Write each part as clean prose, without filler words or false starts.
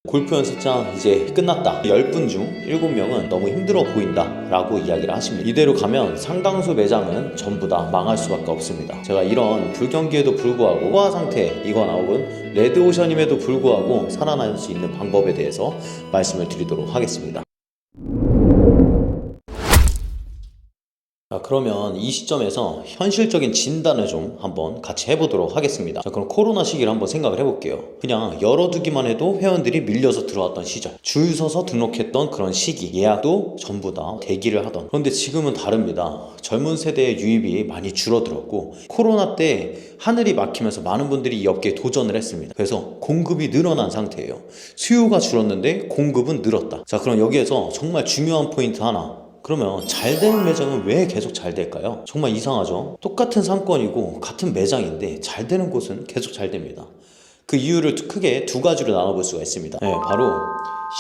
골프 연습장 이제 끝났다. 10분 중 7명은 너무 힘들어 보인다 라고 이야기를 하십니다. 이대로 가면 상당수 매장은 전부 다 망할 수밖에 없습니다. 제가 이런 불경기에도 불구하고 포화 상태이거나 혹은 레드오션임에도 불구하고 살아날 수 있는 방법에 대해서 말씀을 드리도록 하겠습니다. 그러면 이 시점에서 현실적인 진단을 좀 한번 같이 해보도록 하겠습니다. 그럼 코로나 시기를 한번 생각을 해볼게요. 그냥 열어두기만 해도 회원들이 밀려서 들어왔던 시절, 줄 서서 등록했던 그런 시기, 예약도 전부 다 대기를 하던. 그런데 지금은 다릅니다. 젊은 세대의 유입이 많이 줄어들었고, 코로나 때 하늘이 막히면서 많은 분들이 이 업계에 도전을 했습니다. 그래서 공급이 늘어난 상태예요. 수요가 줄었는데 공급은 늘었다. 자, 그럼 여기에서 정말 중요한 포인트 하나. 그러면 잘 되는 매장은 왜 계속 잘 될까요? 정말 이상하죠? 똑같은 상권이고 같은 매장인데 잘 되는 곳은 계속 잘 됩니다. 그 이유를 크게 두 가지로 나눠볼 수가 있습니다. 바로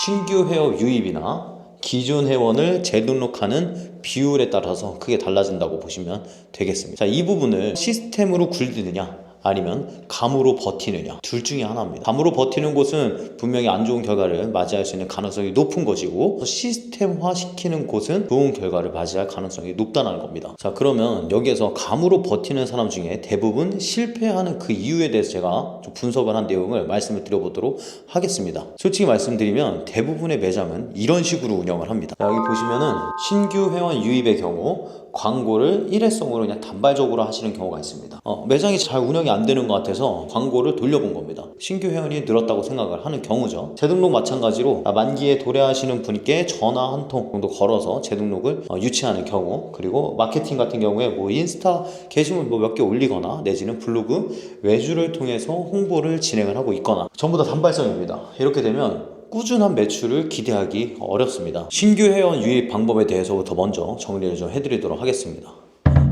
신규 회원 유입이나 기존 회원을 재등록하는 비율에 따라서 크게 달라진다고 보시면 되겠습니다. 자, 이 부분을 시스템으로 굴리느냐 아니면 감으로 버티느냐, 둘 중에 하나입니다. 감으로 버티는 곳은 분명히 안 좋은 결과를 맞이할 수 있는 가능성이 높은 것이고, 시스템화 시키는 곳은 좋은 결과를 맞이할 가능성이 높다는 겁니다. 자, 그러면 여기에서 감으로 버티는 사람 중에 대부분 실패하는 그 이유에 대해서 제가 좀 분석을 한 내용을 말씀을 드려보도록 하겠습니다. 솔직히 말씀드리면 대부분의 매장은 이런 식으로 운영을 합니다. 자, 여기 보시면은 신규 회원 유입의 경우 광고를 일회성으로 그냥 단발적으로 하시는 경우가 있습니다. 매장이 잘 운영이 안 되는 것 같아서 광고를 돌려본 겁니다. 신규 회원이 늘었다고 생각을 하는 경우죠. 재등록 마찬가지로 만기에 도래하시는 분께 전화 한 통 정도 걸어서 재등록을 유치하는 경우, 그리고 마케팅 같은 경우에 뭐 인스타 게시물 뭐 몇 개 올리거나 내지는 블로그 외주를 통해서 홍보를 진행을 하고 있거나 전부 다 단발성입니다. 이렇게 되면 꾸준한 매출을 기대하기 어렵습니다. 신규 회원 유입 방법에 대해서부터 먼저 정리를 좀 해드리도록 하겠습니다.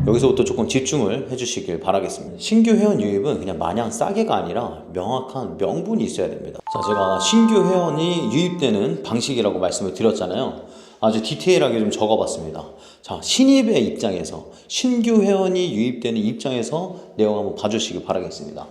여기서부터 조금 집중을 해주시길 바라겠습니다. 신규 회원 유입은 그냥 마냥 싸게가 아니라 명확한 명분이 있어야 됩니다. 자, 제가 신규 회원이 유입되는 방식이라고 말씀을 드렸잖아요. 아주 디테일하게 좀 적어봤습니다. 자, 신입의 입장에서, 신규 회원이 유입되는 입장에서 내용 한번 봐주시길 바라겠습니다.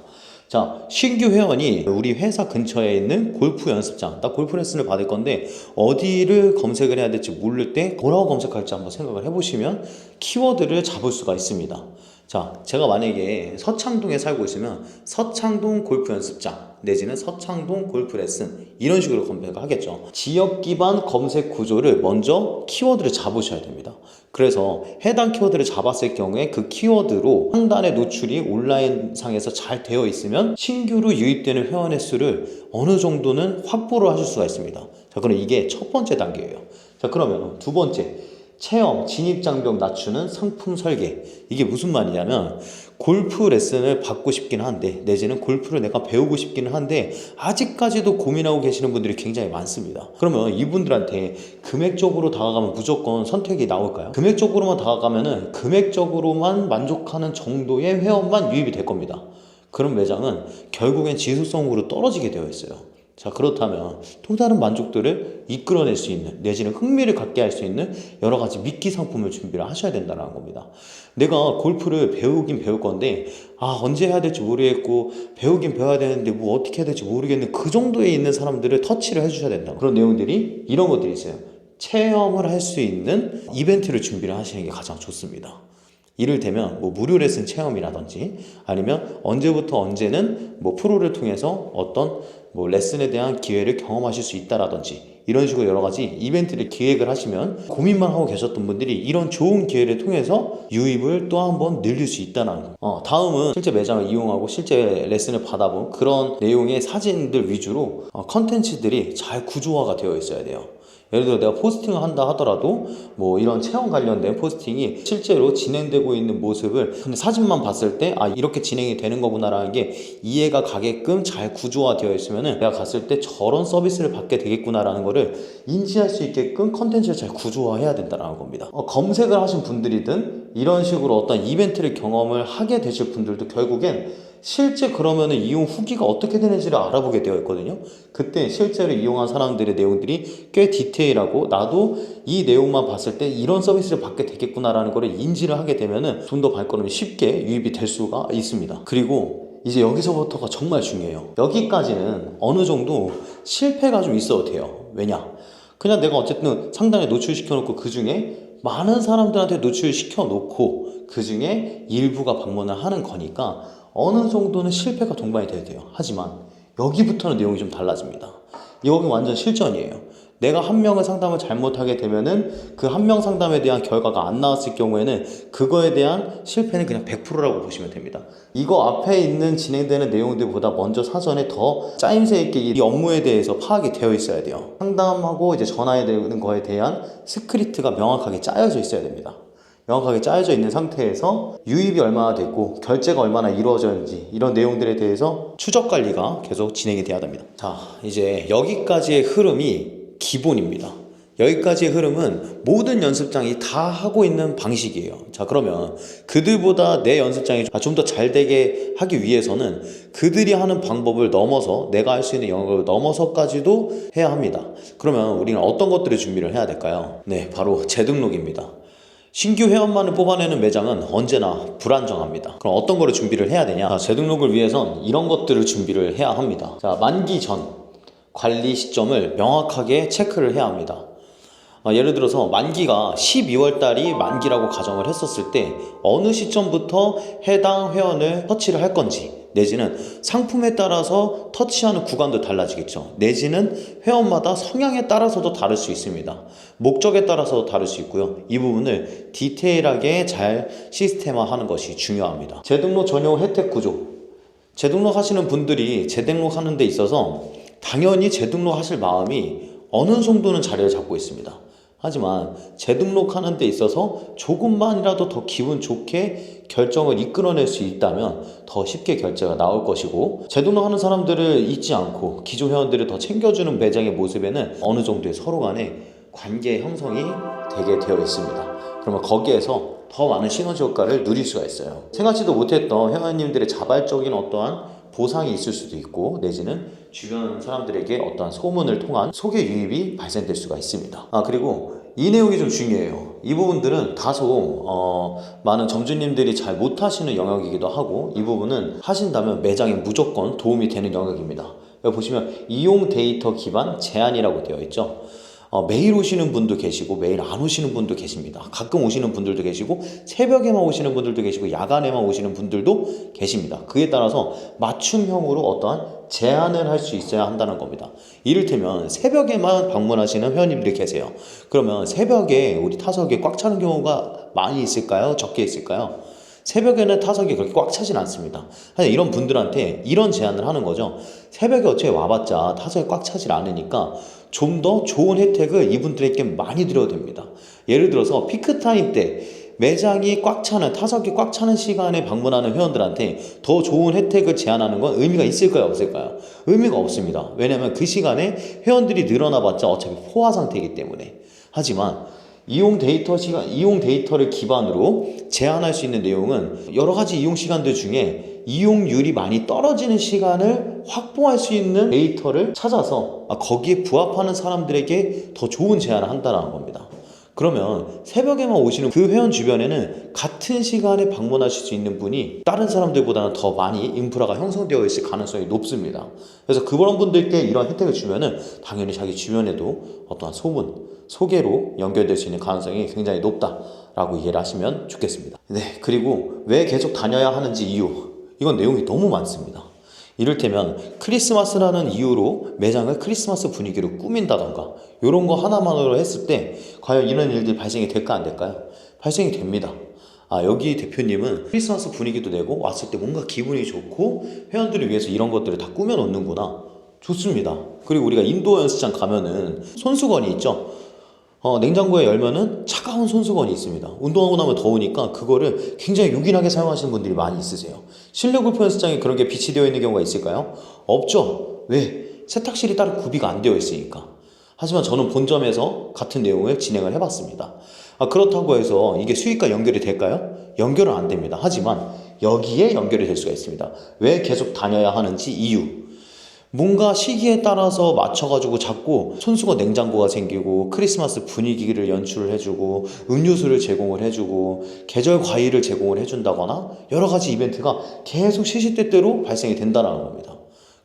자, 신규 회원이 우리 회사 근처에 있는 골프 연습장, 나 골프 레슨을 받을 건데 어디를 검색을 해야 될지 모를 때 뭐라고 검색할지 한번 생각을 해보시면 키워드를 잡을 수가 있습니다. 자, 제가 만약에 서창동에 살고 있으면 서창동 골프 연습장 내지는 서창동 골프 레슨 이런 식으로 검색을 하겠죠. 지역 기반 검색 구조를 먼저 키워드를 잡으셔야 됩니다. 그래서 해당 키워드를 잡았을 경우에 그 키워드로 상단의 노출이 온라인상에서 잘 되어 있으면 신규로 유입되는 회원의 수를 어느 정도는 확보를 하실 수가 있습니다. 자, 그럼 이게 첫 번째 단계예요. 자, 그러면 두 번째, 체험, 진입장벽 낮추는 상품 설계. 이게 무슨 말이냐면 골프 레슨을 받고 싶긴 한데 내지는 골프를 내가 배우고 싶기는 한데 아직까지도 고민하고 계시는 분들이 굉장히 많습니다. 그러면 이분들한테 금액적으로 다가가면 무조건 선택이 나올까요? 금액적으로만 다가가면은 금액적으로만 만족하는 정도의 회원만 유입이 될 겁니다. 그런 매장은 결국엔 지수성으로 떨어지게 되어 있어요. 자, 그렇다면 또 다른 만족도를 이끌어낼 수 있는 내지는 흥미를 갖게 할 수 있는 여러 가지 미끼 상품을 준비를 하셔야 된다는 겁니다. 내가 골프를 배우긴 배울 건데 언제 해야 될지 모르겠고 배우긴 배워야 되는데 뭐 어떻게 해야 될지 모르겠는 그 정도에 있는 사람들을 터치를 해주셔야 된다. 그런 내용들이 이런 것들이 있어요. 체험을 할 수 있는 이벤트를 준비를 하시는 게 가장 좋습니다. 이를테면 뭐 무료 레슨 체험이라든지 아니면 언제부터 언제는 뭐 프로를 통해서 어떤 뭐 레슨에 대한 기회를 경험하실 수 있다라든지 이런 식으로 여러 가지 이벤트를 기획을 하시면 고민만 하고 계셨던 분들이 이런 좋은 기회를 통해서 유입을 또 한번 늘릴 수 있다는 거. 다음은 실제 매장을 이용하고 실제 레슨을 받아본 그런 내용의 사진들 위주로 컨텐츠들이 잘 구조화가 되어 있어야 돼요. 예를 들어 내가 포스팅을 한다 하더라도 뭐 이런 체험 관련된 포스팅이 실제로 진행되고 있는 모습을 근데 사진만 봤을 때 이렇게 진행이 되는 거구나 라는 게 이해가 가게끔 잘 구조화 되어 있으면은 내가 갔을 때 저런 서비스를 받게 되겠구나 라는 거를 인지할 수 있게끔 컨텐츠를 잘 구조화해야 된다는 겁니다. 검색을 하신 분들이든 이런 식으로 어떤 이벤트를 경험을 하게 되실 분들도 결국엔 실제 그러면은 이용 후기가 어떻게 되는지를 알아보게 되어 있거든요. 그때 실제로 이용한 사람들의 내용들이 꽤 디테일하고 나도 이 내용만 봤을 때 이런 서비스를 받게 되겠구나라는 거를 인지를 하게 되면은 좀 더 발걸음이 쉽게 유입이 될 수가 있습니다. 그리고 이제 여기서부터가 정말 중요해요. 여기까지는 어느 정도 실패가 좀 있어도 돼요. 왜냐? 그냥 내가 어쨌든 상단에 노출시켜 놓고 그 중에 많은 사람들한테 노출시켜 놓고 그 중에 일부가 방문을 하는 거니까 어느 정도는 실패가 동반이 돼야 돼요. 하지만 여기부터는 내용이 좀 달라집니다. 여기 완전 실전이에요. 내가 한 명의 상담을 잘못하게 되면은 그 한 명 상담에 대한 결과가 안 나왔을 경우에는 그거에 대한 실패는 그냥 100%라고 보시면 됩니다. 이거 앞에 있는 진행되는 내용들보다 먼저 사전에 더 짜임새 있게 이 업무에 대해서 파악이 되어 있어야 돼요. 상담하고 이제 전화해야 되는 거에 대한 스크립트가 명확하게 짜여져 있어야 됩니다. 명확하게 짜여져 있는 상태에서 유입이 얼마나 됐고 결제가 얼마나 이루어졌는지 이런 내용들에 대해서 추적 관리가 계속 진행이 돼야 됩니다. 자, 이제 여기까지의 흐름이 기본입니다. 여기까지의 흐름은 모든 연습장이 다 하고 있는 방식이에요. 자, 그러면 그들보다 내 연습장이 좀 더 잘 되게 하기 위해서는 그들이 하는 방법을 넘어서 내가 할 수 있는 영역을 넘어서까지도 해야 합니다. 그러면 우리는 어떤 것들을 준비를 해야 될까요? 네, 바로 재등록입니다. 신규 회원만을 뽑아내는 매장은 언제나 불안정합니다. 그럼 어떤 거를 준비를 해야 되냐? 재등록을 위해선 이런 것들을 준비를 해야 합니다. 자, 만기 전 관리 시점을 명확하게 체크를 해야 합니다. 예를 들어서 만기가 12월 달이 만기라고 가정을 했었을 때 어느 시점부터 해당 회원을 터치를 할 건지, 내지는 상품에 따라서 터치하는 구간도 달라지겠죠. 내지는 회원마다 성향에 따라서도 다를 수 있습니다. 목적에 따라서도 다를 수 있고요. 이 부분을 디테일하게 잘 시스템화하는 것이 중요합니다. 재등록 전용 혜택 구조. 재등록 하시는 분들이 재등록하는 데 있어서 당연히 재등록 하실 마음이 어느 정도는 자리를 잡고 있습니다. 하지만 재등록하는 데 있어서 조금만이라도 더 기분 좋게 결정을 이끌어낼 수 있다면 더 쉽게 결제가 나올 것이고, 재등록하는 사람들을 잊지 않고 기존 회원들을 더 챙겨주는 매장의 모습에는 어느 정도의 서로 간의 관계 형성이 되게 되어 있습니다. 그러면 거기에서 더 많은 시너지 효과를 누릴 수가 있어요. 생각지도 못했던 회원님들의 자발적인 어떠한 보상이 있을 수도 있고, 내지는 주변 사람들에게 어떠한 소문을 통한 소개 유입이 발생될 수가 있습니다. 그리고 이 내용이 좀 중요해요. 이 부분들은 다소 많은 점주님들이 잘 못하시는 영역이기도 하고, 이 부분은 하신다면 매장에 무조건 도움이 되는 영역입니다. 여기 보시면 이용 데이터 기반 제한이라고 되어 있죠. 매일 오시는 분도 계시고 매일 안 오시는 분도 계십니다. 가끔 오시는 분들도 계시고 새벽에만 오시는 분들도 계시고 야간에만 오시는 분들도 계십니다. 그에 따라서 맞춤형으로 어떠한 제한을 할 수 있어야 한다는 겁니다. 이를테면 새벽에만 방문하시는 회원님들이 계세요. 그러면 새벽에 우리 타석이 꽉 차는 경우가 많이 있을까요? 적게 있을까요? 새벽에는 타석이 그렇게 꽉 차진 않습니다. 사실 이런 분들한테 이런 제안을 하는 거죠. 새벽에 어차피 와봤자 타석이 꽉 차질 않으니까 좀 더 좋은 혜택을 이분들에게 많이 드려도 됩니다. 예를 들어서 피크타임 때 매장이 꽉 차는, 타석이 꽉 차는 시간에 방문하는 회원들한테 더 좋은 혜택을 제안하는 건 의미가 있을까요? 없을까요? 의미가 없습니다. 왜냐하면 그 시간에 회원들이 늘어나봤자 어차피 포화 상태이기 때문에. 하지만 이용 데이터를 기반으로 제한할 수 있는 내용은 여러 가지 이용 시간들 중에 이용률이 많이 떨어지는 시간을 확보할 수 있는 데이터를 찾아서 거기에 부합하는 사람들에게 더 좋은 제안을 한다는 겁니다. 그러면 새벽에만 오시는 그 회원 주변에는 같은 시간에 방문하실 수 있는 분이 다른 사람들보다는 더 많이 인프라가 형성되어 있을 가능성이 높습니다. 그래서 그런 분들께 이런 혜택을 주면은 당연히 자기 주변에도 어떠한 소개로 연결될 수 있는 가능성이 굉장히 높다라고 이해를 하시면 좋겠습니다. 네, 그리고 왜 계속 다녀야 하는지 이유. 이건 내용이 너무 많습니다. 이를테면 크리스마스라는 이유로 매장을 크리스마스 분위기로 꾸민다던가 이런 거 하나만으로 했을 때 과연 이런 일들이 발생이 될까 안 될까요? 발생이 됩니다. 여기 대표님은 크리스마스 분위기도 내고 왔을 때 뭔가 기분이 좋고 회원들을 위해서 이런 것들을 다 꾸며놓는구나. 좋습니다. 그리고 우리가 인도어 연습장 가면은 손수건이 있죠. 냉장고에 열면은 차가운 손수건이 있습니다. 운동하고 나면 더우니까 그거를 굉장히 요긴하게 사용하시는 분들이 많이 있으세요. 실내 골프 연습장에 그런 게 비치되어 있는 경우가 있을까요? 없죠. 왜? 세탁실이 따로 구비가 안 되어 있으니까. 하지만 저는 본점에서 같은 내용을 진행을 해봤습니다. 그렇다고 해서 이게 수익과 연결이 될까요? 연결은 안 됩니다. 하지만 여기에 연결이 될 수가 있습니다. 왜 계속 다녀야 하는지 이유. 뭔가 시기에 따라서 맞춰가지고 자꾸 손수건 냉장고가 생기고 크리스마스 분위기를 연출을 해주고 음료수를 제공을 해주고 계절 과일을 제공을 해준다거나 여러 가지 이벤트가 계속 시시때때로 발생이 된다는 겁니다.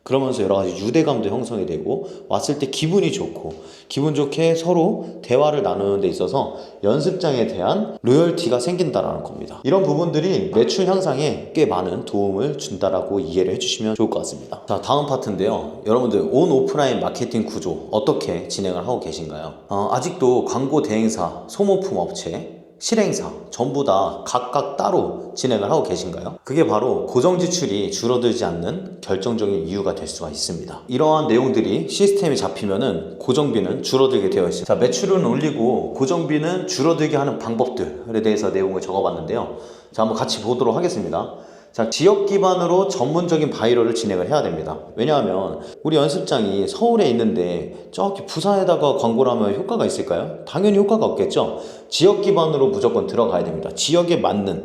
그러면서 여러 가지 유대감도 형성이 되고 왔을 때 기분이 좋고 기분 좋게 서로 대화를 나누는 데 있어서 연습장에 대한 로열티가 생긴다라는 겁니다. 이런 부분들이 매출 향상에 꽤 많은 도움을 준다라고 이해를 해주시면 좋을 것 같습니다. 자, 다음 파트인데요. 여러분들 온 오프라인 마케팅 구조 어떻게 진행을 하고 계신가요? 아직도 광고 대행사, 소모품 업체, 실행사 전부 다 각각 따로 진행을 하고 계신가요? 그게 바로 고정 지출이 줄어들지 않는 결정적인 이유가 될 수가 있습니다. 이러한 내용들이 시스템이 잡히면은 고정비는 줄어들게 되어 있습니다. 자, 매출은 올리고 고정비는 줄어들게 하는 방법들에 대해서 내용을 적어봤는데요. 자, 한번 같이 보도록 하겠습니다. 자, 지역 기반으로 전문적인 바이럴을 진행을 해야 됩니다. 왜냐하면 우리 연습장이 서울에 있는데 저기 부산에다가 광고를 하면 효과가 있을까요? 당연히 효과가 없겠죠. 지역 기반으로 무조건 들어가야 됩니다. 지역에 맞는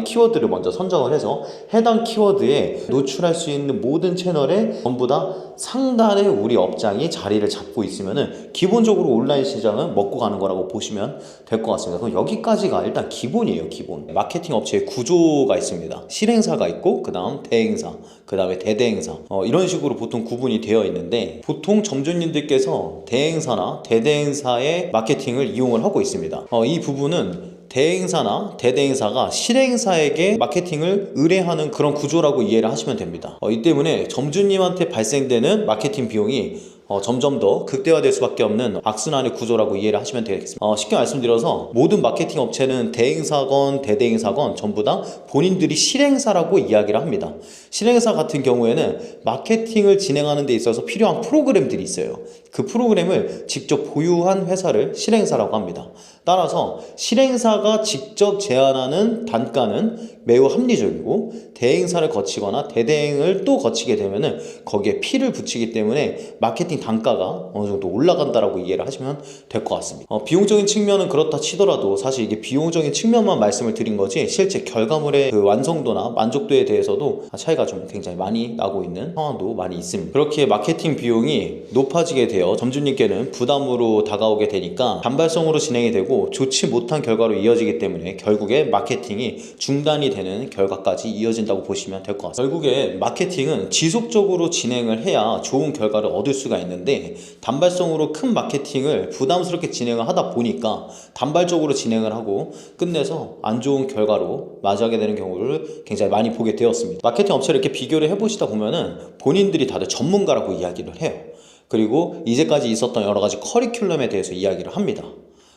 키워드를 먼저 선정을 해서 해당 키워드에 노출할 수 있는 모든 채널에 전부 다 상단에 우리 업장이 자리를 잡고 있으면은 기본적으로 온라인 시장은 먹고 가는 거라고 보시면 될 것 같습니다. 그럼 여기까지가 일단 기본이에요. 기본. 마케팅 업체의 구조가 있습니다. 실행사가 있고 그 다음 대행사, 그 다음에 대대행사, 이런 식으로 보통 구분이 되어 있는데 보통 점주님들께서 대행사나 대대행사의 마케팅을 이용을 하고 있습니다. 이 부분은 대행사나 대대행사가 실행사에게 마케팅을 의뢰하는 그런 구조라고 이해를 하시면 됩니다. 이 때문에 점주님한테 발생되는 마케팅 비용이 점점 더 극대화될 수밖에 없는 악순환의 구조라고 이해를 하시면 되겠습니다. 쉽게 말씀드려서 모든 마케팅 업체는 대행사건 대대행사건 전부 다 본인들이 실행사라고 이야기를 합니다. 실행사 같은 경우에는 마케팅을 진행하는 데 있어서 필요한 프로그램들이 있어요. 그 프로그램을 직접 보유한 회사를 실행사라고 합니다. 따라서 실행사가 직접 제안하는 단가는 매우 합리적이고 대행사를 거치거나 대대행을 또 거치게 되면은 거기에 피를 붙이기 때문에 마케팅 단가가 어느 정도 올라간다라고 이해를 하시면 될 것 같습니다. 비용적인 측면은 그렇다 치더라도 사실 이게 비용적인 측면만 말씀을 드린 거지 실제 결과물의 그 완성도나 만족도에 대해서도 차이가 좀 굉장히 많이 나고 있는 상황도 많이 있습니다. 그렇게 마케팅 비용이 높아지게 되어 점주님께는 부담으로 다가오게 되니까 단발성으로 진행이 되고 좋지 못한 결과로 이어지기 때문에 결국에 마케팅이 중단이 되는 결과까지 이어진다고 보시면 될 것 같습니다. 결국에 마케팅은 지속적으로 진행을 해야 좋은 결과를 얻을 수가 있는데 단발성으로 큰 마케팅을 부담스럽게 진행을 하다 보니까 단발적으로 진행을 하고 끝내서 안 좋은 결과로 맞이하게 되는 경우를 굉장히 많이 보게 되었습니다. 마케팅 업체를 이렇게 비교를 해보시다 보면은 본인들이 다들 전문가라고 이야기를 해요. 그리고 이제까지 있었던 여러 가지 커리큘럼에 대해서 이야기를 합니다.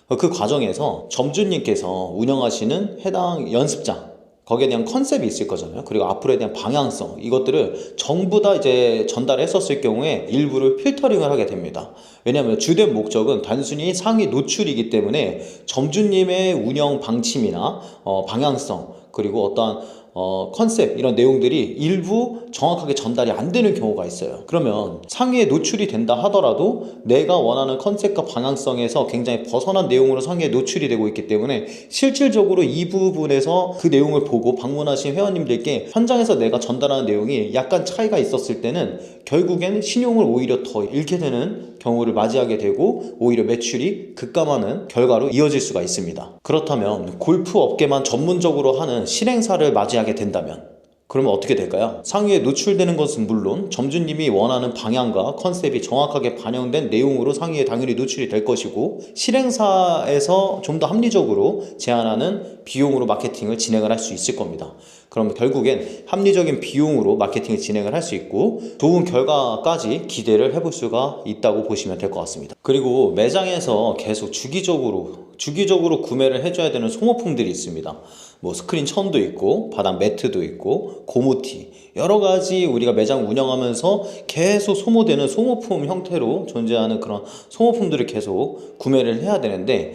그 과정에서 점주님께서 운영하시는 해당 연습장 거기에 대한 컨셉이 있을 거잖아요. 그리고 앞으로에 대한 방향성 이것들을 전부 다 이제 전달했었을 경우에 일부를 필터링을 하게 됩니다. 왜냐하면 주된 목적은 단순히 상위 노출이기 때문에 점주님의 운영 방침이나 방향성 그리고 어떠한 컨셉 이런 내용들이 일부 정확하게 전달이 안 되는 경우가 있어요. 그러면 상위에 노출이 된다 하더라도 내가 원하는 컨셉과 방향성에서 굉장히 벗어난 내용으로 상위에 노출이 되고 있기 때문에 실질적으로 이 부분에서 그 내용을 보고 방문하신 회원님들께 현장에서 내가 전달하는 내용이 약간 차이가 있었을 때는 결국엔 신용을 오히려 더 잃게 되는 경우를 맞이하게 되고 오히려 매출이 급감하는 결과로 이어질 수가 있습니다. 그렇다면 골프 업계만 전문적으로 하는 실행사를 맞이하게 된다면 그러면 어떻게 될까요? 상위에 노출되는 것은 물론 점주님이 원하는 방향과 컨셉이 정확하게 반영된 내용으로 상위에 당연히 노출이 될 것이고 실행사에서 좀 더 합리적으로 제안하는 비용으로 마케팅을 진행을 할 수 있을 겁니다. 그럼 결국엔 합리적인 비용으로 마케팅을 진행을 할 수 있고 좋은 결과까지 기대를 해볼 수가 있다고 보시면 될 것 같습니다. 그리고 매장에서 계속 주기적으로 구매를 해줘야 되는 소모품들이 있습니다. 뭐 스크린 천도 있고 바닥 매트도 있고 고무티 여러 가지 우리가 매장 운영하면서 계속 소모되는 소모품 형태로 존재하는 그런 소모품들을 계속 구매를 해야 되는데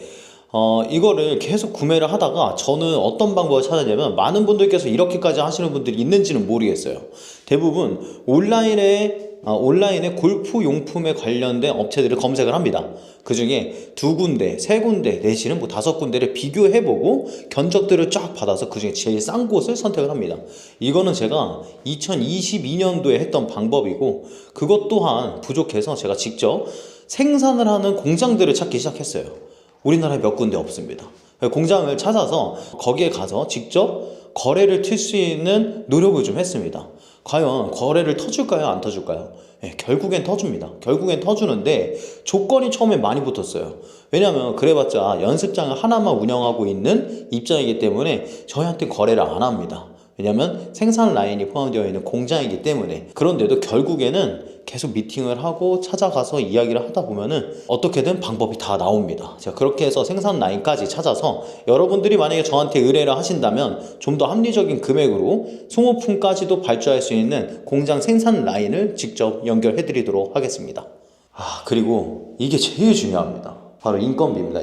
이거를 계속 구매를 하다가 저는 어떤 방법을 찾았냐면 많은 분들께서 이렇게까지 하시는 분들이 있는지는 모르겠어요. 대부분 온라인에 온라인에 골프 용품에 관련된 업체들을 검색을 합니다. 그 중에 2군데, 3군데 내지는 뭐 5군데를 비교해보고 견적들을 쫙 받아서 그 중에 제일 싼 곳을 선택을 합니다. 이거는 제가 2022년도에 했던 방법이고, 그것 또한 부족해서 제가 직접 생산을 하는 공장들을 찾기 시작했어요. 우리나라에 몇 군데 없습니다. 공장을 찾아서 거기에 가서 직접 거래를 틀 수 있는 노력을 좀 했습니다. 과연 거래를 터줄까요? 안 터줄까요? 결국엔 터줍니다. 결국엔 터주는데 조건이 처음에 많이 붙었어요. 왜냐하면 그래봤자 연습장을 하나만 운영하고 있는 입장이기 때문에 저희한테 거래를 안 합니다. 왜냐하면 생산 라인이 포함되어 있는 공장이기 때문에. 그런데도 결국에는 계속 미팅을 하고 찾아가서 이야기를 하다 보면은 어떻게든 방법이 다 나옵니다. 제가 그렇게 해서 생산 라인까지 찾아서 여러분들이 만약에 저한테 의뢰를 하신다면 좀 더 합리적인 금액으로 소모품까지도 발주할 수 있는 공장 생산 라인을 직접 연결해 드리도록 하겠습니다. 그리고 이게 제일 중요합니다. 바로 인건비입니다.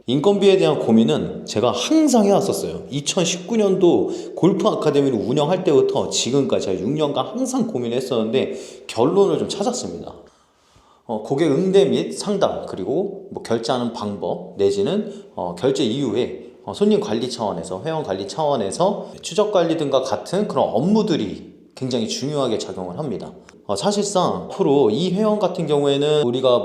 인건비에 대한 고민은 제가 항상 해왔었어요. 2019년도 골프 아카데미를 운영할 때부터 지금까지 제가 6년간 항상 고민했었는데 결론을 좀 찾았습니다. 고객 응대 및 상담, 그리고 뭐 결제하는 방법 내지는 결제 이후에 손님 관리 차원에서, 회원 관리 차원에서 추적 관리 등과 같은 그런 업무들이 굉장히 중요하게 작용을 합니다. 사실상 앞으로 이 회원 같은 경우에는 우리가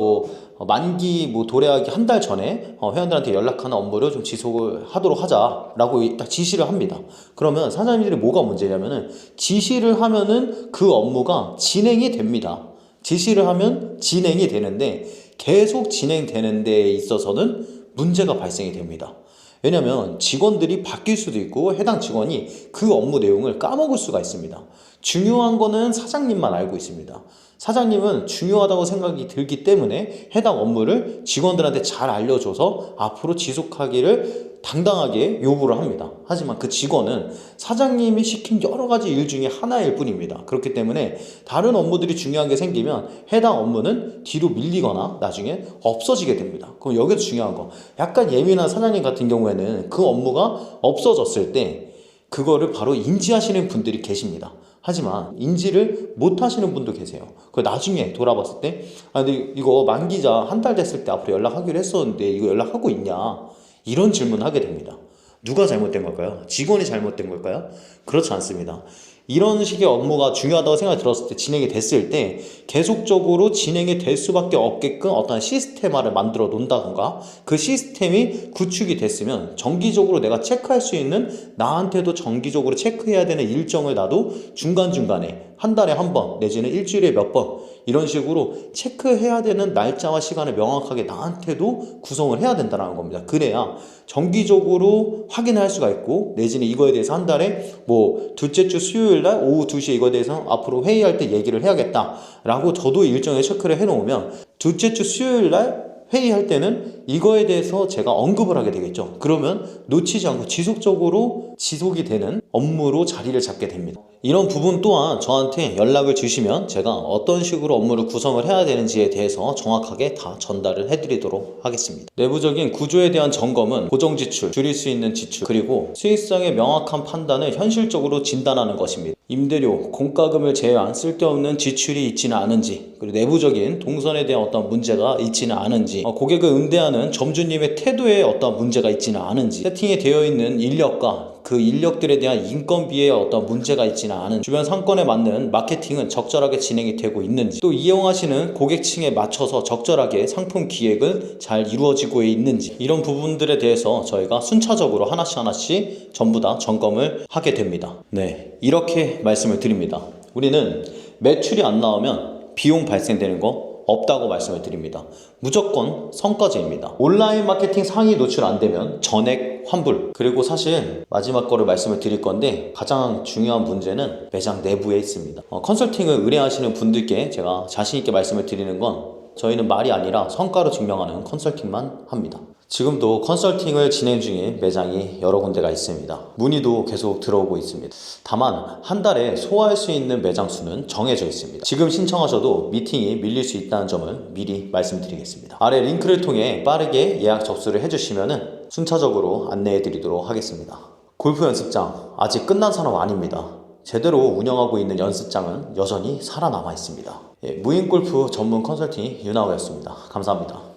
만기 도래하기 한 달 전에 회원들한테 연락하는 업무를 좀 지속을 하도록 하자라고 딱 지시를 합니다. 그러면 사장님들이 뭐가 문제냐면은 지시를 하면은 그 업무가 진행이 됩니다. 지시를 하면 진행이 되는데 계속 진행되는 데에 있어서는 문제가 발생이 됩니다. 왜냐하면 직원들이 바뀔 수도 있고 해당 직원이 그 업무 내용을 까먹을 수가 있습니다. 중요한 거는 사장님만 알고 있습니다. 사장님은 중요하다고 생각이 들기 때문에 해당 업무를 직원들한테 잘 알려줘서 앞으로 지속하기를 당당하게 요구를 합니다. 하지만 그 직원은 사장님이 시킨 여러 가지 일 중에 하나일 뿐입니다. 그렇기 때문에 다른 업무들이 중요한 게 생기면 해당 업무는 뒤로 밀리거나 나중에 없어지게 됩니다. 그럼 여기서 중요한 거, 약간 예민한 사장님 같은 경우에는 그 업무가 없어졌을 때 그거를 바로 인지하시는 분들이 계십니다. 하지만 인지를 못 하시는 분도 계세요. 그 나중에 돌아봤을 때 근데 이거 만기자 한 달 됐을 때 앞으로 연락하기로 했었는데 이거 연락하고 있냐, 이런 질문을 하게 됩니다. 누가 잘못된 걸까요? 직원이 잘못된 걸까요? 그렇지 않습니다. 이런 식의 업무가 중요하다고 생각이 들었을 때, 진행이 됐을 때 계속적으로 진행이 될 수밖에 없게끔 어떤 시스템화를 만들어 놓는다던가, 그 시스템이 구축이 됐으면 정기적으로 내가 체크할 수 있는, 나한테도 정기적으로 체크해야 되는 일정을 나도 중간중간에 한 달에 한 번 내지는 일주일에 몇 번 이런 식으로 체크해야 되는 날짜와 시간을 명확하게 나한테도 구성을 해야 된다는 겁니다. 그래야 정기적으로 확인할 수가 있고, 내지는 이거에 대해서 한 달에 둘째 주 수요일 날 오후 2시에 이거에 대해서 앞으로 회의할 때 얘기를 해야겠다 라고 저도 일정에 체크를 해놓으면 둘째 주 수요일 날 회의할 때는 이거에 대해서 제가 언급을 하게 되겠죠. 그러면 놓치지 않고 지속적으로 지속이 되는 업무로 자리를 잡게 됩니다. 이런 부분 또한 저한테 연락을 주시면 제가 어떤 식으로 업무를 구성을 해야 되는지에 대해서 정확하게 다 전달을 해드리도록 하겠습니다. 내부적인 구조에 대한 점검은 고정 지출, 줄일 수 있는 지출, 그리고 수익성의 명확한 판단을 현실적으로 진단하는 것입니다. 임대료, 공과금을 제외한 쓸데없는 지출이 있지는 않은지, 그리고 내부적인 동선에 대한 어떤 문제가 있지는 않은지, 고객을 응대하는 점주님의 태도에 어떤 문제가 있지는 않은지, 세팅이 되어 있는 인력과 그 인력들에 대한 인건비에 어떤 문제가 있지는 않은, 주변 상권에 맞는 마케팅은 적절하게 진행이 되고 있는지, 또 이용하시는 고객층에 맞춰서 적절하게 상품 기획은 잘 이루어지고 있는지, 이런 부분들에 대해서 저희가 순차적으로 하나씩 전부 다 점검을 하게 됩니다. 네, 이렇게 말씀을 드립니다. 우리는 매출이 안 나오면 비용 발생되는 거 없다고 말씀을 드립니다. 무조건 성과제입니다. 온라인 마케팅 상위 노출 안 되면 전액 환불. 그리고 사실 마지막 거를 말씀을 드릴 건데, 가장 중요한 문제는 매장 내부에 있습니다. 컨설팅을 의뢰하시는 분들께 제가 자신 있게 말씀을 드리는 건, 저희는 말이 아니라 성과로 증명하는 컨설팅만 합니다. 지금도 컨설팅을 진행 중인 매장이 여러 군데가 있습니다. 문의도 계속 들어오고 있습니다. 다만 한 달에 소화할 수 있는 매장 수는 정해져 있습니다. 지금 신청하셔도 미팅이 밀릴 수 있다는 점을 미리 말씀드리겠습니다. 아래 링크를 통해 빠르게 예약 접수를 해주시면 순차적으로 안내해 드리도록 하겠습니다. 골프 연습장 아직 끝난 사람 아닙니다. 제대로 운영하고 있는 연습장은 여전히 살아남아 있습니다. 무인 골프 전문 컨설팅 윤하우였습니다. 감사합니다.